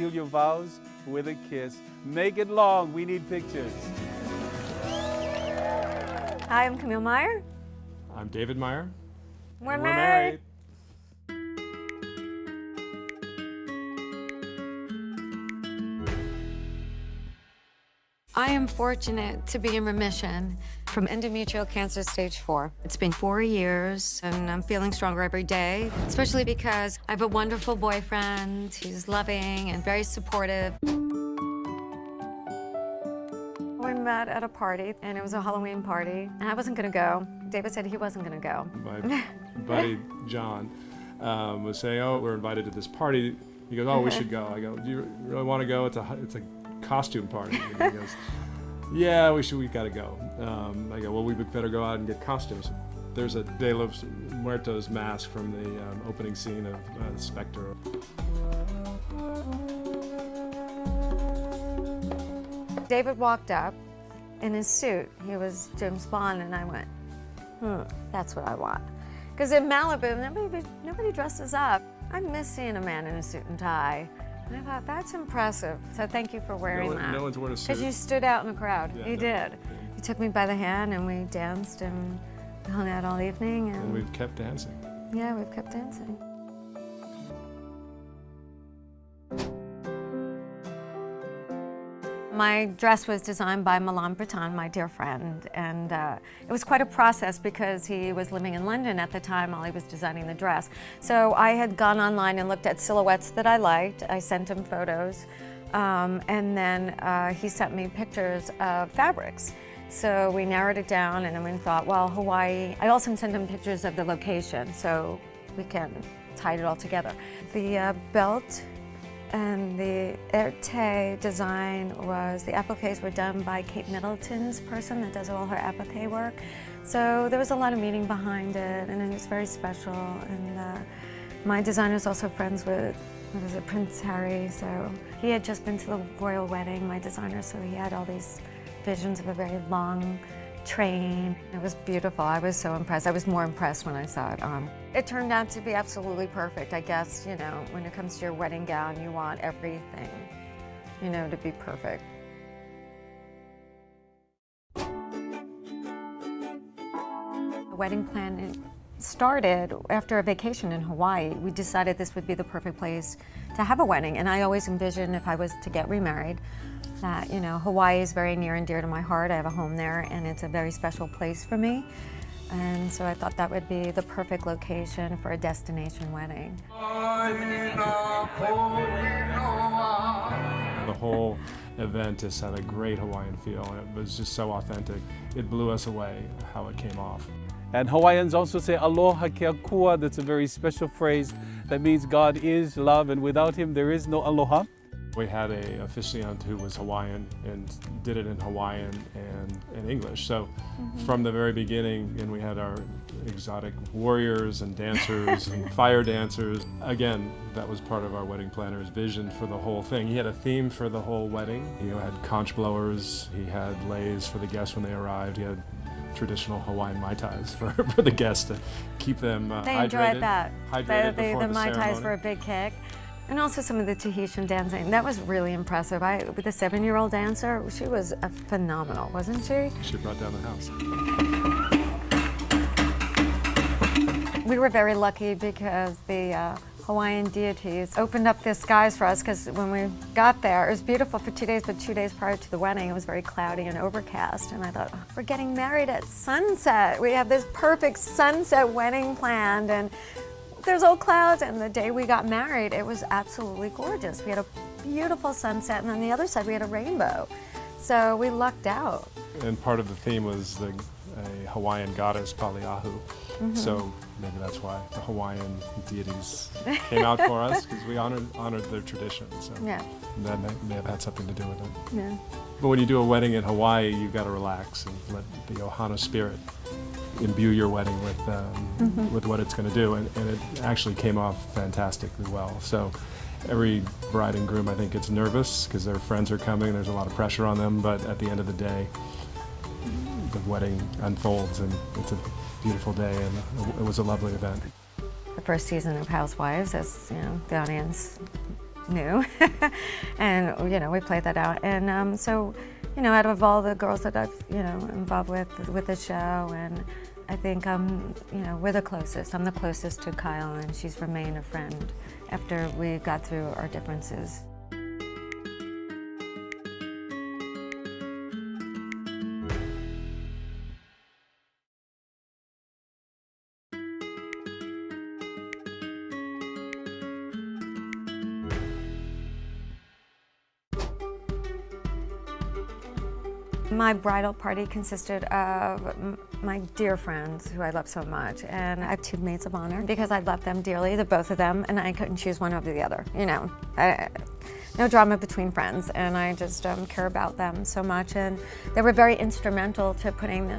seal your vows with a kiss. Make it long. We need pictures. Hi, I'm Camille Meyer. I'm David Meyer. We're married. I am fortunate to be in remission from endometrial cancer stage 4. It's been 4 years, and I'm feeling stronger every day, especially because I have a wonderful boyfriend. He's loving and very supportive. We met at a party, and it was a Halloween party, and I wasn't gonna go. David said he wasn't gonna go. My buddy John was saying, "Oh, we're invited to this party." He goes, "Oh, we should go." I go, "Do you really want to go? It's a costume party." And he goes, "Yeah, we gotta go." I go, "Well, we better go out and get costumes." There's a De los Muertos mask from the opening scene of Spectre. David walked up in his suit. He was James Bond, and I went, that's what I want. Because in Malibu, nobody dresses up. I miss seeing a man in a suit and tie. And I thought, that's impressive. So thank you for wearing that. No one's worn a suit. Because you stood out in the crowd. Yeah, You did. You took me by the hand, and we danced, and we hung out all evening. And we've kept dancing. Yeah, we've kept dancing. My dress was designed by Milan Breton, my dear friend, and it was quite a process because he was living in London at the time while he was designing the dress. So I had gone online and looked at silhouettes that I liked. I sent him photos, and then he sent me pictures of fabrics. So we narrowed it down, and then we thought, well, Hawaii. I also sent him pictures of the location so we can tie it all together. The belt and the Erte design was, the appliques were done by Kate Middleton's person that does all her applique work. So there was a lot of meaning behind it, and it was very special. And my designer's also friends with, what is it, Prince Harry. So he had just been to the royal wedding, my designer, so he had all these visions of a very long train. It was beautiful. I was so impressed. I was more impressed when I saw it on. It turned out to be absolutely perfect. I guess, you know, when it comes to your wedding gown, you want everything, you know, to be perfect. The wedding plan started after a vacation in Hawaii. We decided this would be the perfect place to have a wedding, and I always envisioned if I was to get remarried that, you know, Hawaii is very near and dear to my heart. I have a home there, and it's a very special place for me. And so I thought that would be the perfect location for a destination wedding. The whole event just had a great Hawaiian feel, and it was just so authentic. It blew us away how it came off. And Hawaiians also say aloha ke akua. That's a very special phrase that means God is love, and without him there is no aloha. We had a officiant who was Hawaiian and did it in Hawaiian and in English. So from the very beginning, and we had our exotic warriors and dancers and fire dancers. Again, that was part of our wedding planner's vision for the whole thing. He had a theme for the whole wedding. He had conch blowers, he had leis for the guests when they arrived, he had traditional Hawaiian Mai Tais for the guests to keep them hydrated. They enjoyed that. Hydrated The Mai Tais were a big kick. And also some of the Tahitian dancing. That was really impressive. With the 7-year-old dancer, she was phenomenal, wasn't she? She brought down the house. We were very lucky because the Hawaiian deities opened up the skies for us, because when we got there, it was beautiful for 2 days, but 2 days prior to the wedding, it was very cloudy and overcast. And I thought, oh, we're getting married at sunset. We have this perfect sunset wedding planned, and there's all clouds, and the day we got married, it was absolutely gorgeous. We had a beautiful sunset, and on the other side, we had a rainbow. So we lucked out. And part of the theme was a Hawaiian goddess, Paliahu. So maybe that's why the Hawaiian deities came out for us, because we honored their tradition. So Yeah. that may have had something to do with it. Yeah. But when you do a wedding in Hawaii, you've got to relax and let the Ohana spirit imbue your wedding with what it's going to do, and it actually came off fantastically well. So every bride and groom, I think, gets nervous because their friends are coming, there's a lot of pressure on them, but at the end of the day, the wedding unfolds, and it's a beautiful day, and it was a lovely event. The first season of Housewives, as you know, the audience new. And, we played that out. And so, out of all the girls that I've, involved with the show, and I think, we're the closest. I'm the closest to Kyle, and she's remained a friend after we got through our differences. My bridal party consisted of my dear friends, who I love so much, and I have 2 maids of honor because I love them dearly, the both of them, and I couldn't choose one over the other. No drama between friends, and I just care about them so much, and they were very instrumental to putting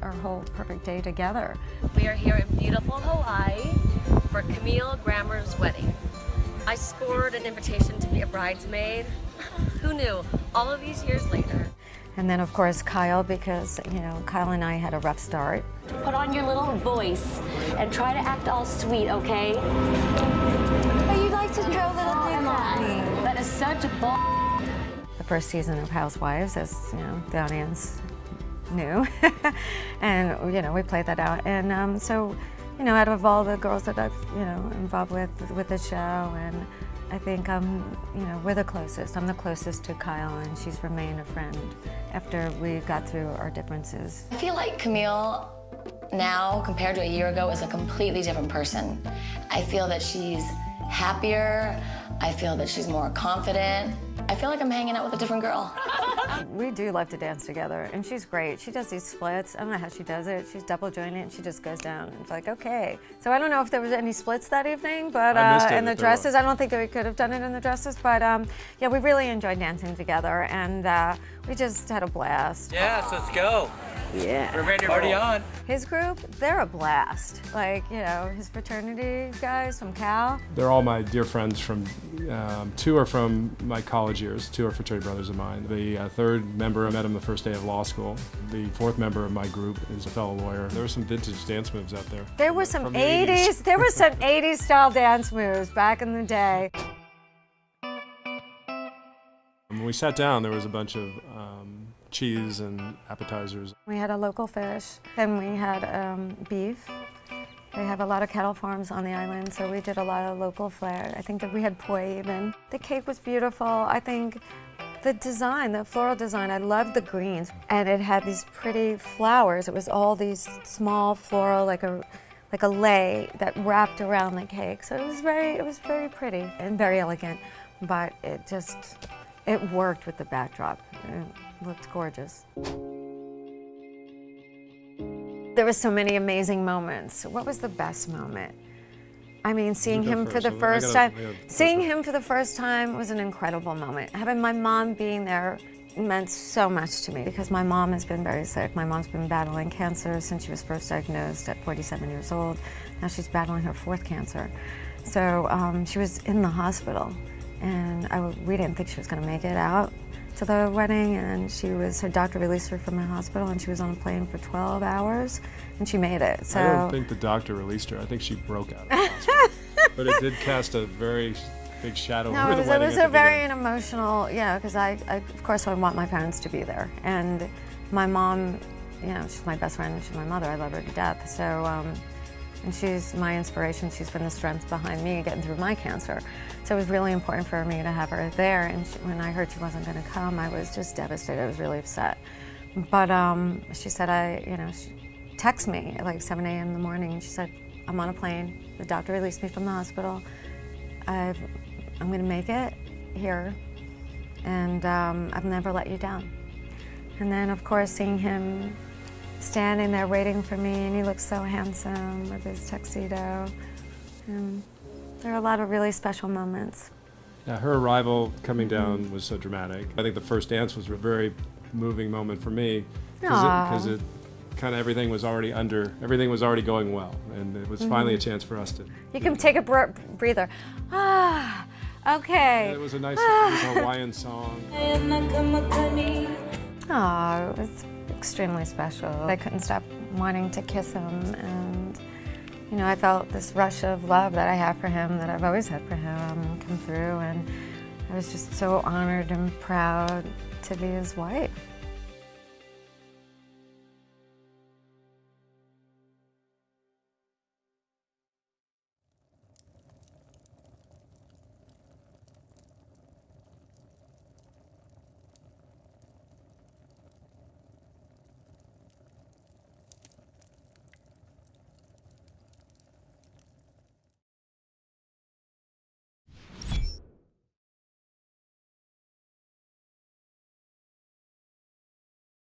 our whole perfect day together. We are here in beautiful Hawaii for Camille Grammer's wedding. I scored an invitation to be a bridesmaid. Who knew? All of these years later. And then, of course, Kyle, because, Kyle and I had a rough start. Put on your little voice and try to act all sweet, okay? But you like to throw little things at me. That is such a ball. The first season of Housewives, as, the audience knew. And, we played that out. And so, out of all the girls that I've, involved with the show, and I think, we're the closest. I'm the closest to Kyle, and she's remained a friend after we got through our differences. I feel like Camille now, compared to a year ago, is a completely different person. I feel that she's happier. I feel that she's more confident. I feel like I'm hanging out with a different girl. We do love to dance together, and she's great. She does these splits. I don't know how she does it. She's double jointed, and she just goes down. And it's like, okay. So I don't know if there was any splits that evening, but in the dresses, I don't think that we could have done it in the dresses. But yeah, we really enjoyed dancing together, and we just had a blast. Yes, let's go. Yeah. We're ready to party on. His group, they're a blast. Like, his fraternity guys from Cal. They're all my dear friends from, 2 are from my college years, 2 are fraternity brothers of mine. The 3rd member, I met him the first day of law school. The 4th member of my group is a fellow lawyer. There were some vintage dance moves out there. There were some From the 80s, there were some 80s style dance moves back in the day. When we sat down, there was a bunch of cheese and appetizers. We had a local fish, and we had beef. They have a lot of cattle farms on the island, so we did a lot of local flair. I think that we had poi even. The cake was beautiful. I think the design, the floral design, I loved the greens. And it had these pretty flowers. It was all these small floral, like a lei that wrapped around the cake. So it was very pretty and very elegant, but it worked with the backdrop. It looked gorgeous. There were so many amazing moments. What was the best moment? I mean, seeing him for the first time. Seeing him for the first time was an incredible moment. Having my mom being there meant so much to me because my mom has been very sick. My mom's been battling cancer since she was first diagnosed at 47 years old. Now she's battling her 4th cancer. So she was in the hospital, and we didn't think she was going to make it out to the wedding, and her doctor released her from the hospital, and she was on a plane for 12 hours, and she made it. So I don't think the doctor released her. I think she broke out of the hospital. But it did cast a very big shadow over the wedding. It was a very emotional, because of course I want my parents to be there. And my mom, she's my best friend, she's my mother, I love her to death. So, and she's my inspiration, she's been the strength behind me getting through my cancer. So it was really important for me to have her there, and when I heard she wasn't going to come, I was just devastated, I was really upset. But she said, she texted me at like 7 a.m. in the morning, and she said, I'm on a plane, the doctor released me from the hospital, I'm going to make it here, and I've never let you down. And then, of course, seeing him standing there waiting for me, and he looked so handsome with his tuxedo. And there are a lot of really special moments. Yeah, her arrival coming down was so dramatic. I think the first dance was a very moving moment for me because it kind of everything was already going well, and it was finally a chance for us to. You can take a breather. Okay. Yeah, it was a nice Hawaiian song. Oh, it was extremely special. I couldn't stop wanting to kiss him, and I felt this rush of love that I have for him, that I've always had for him, come through, and I was just so honored and proud to be his wife.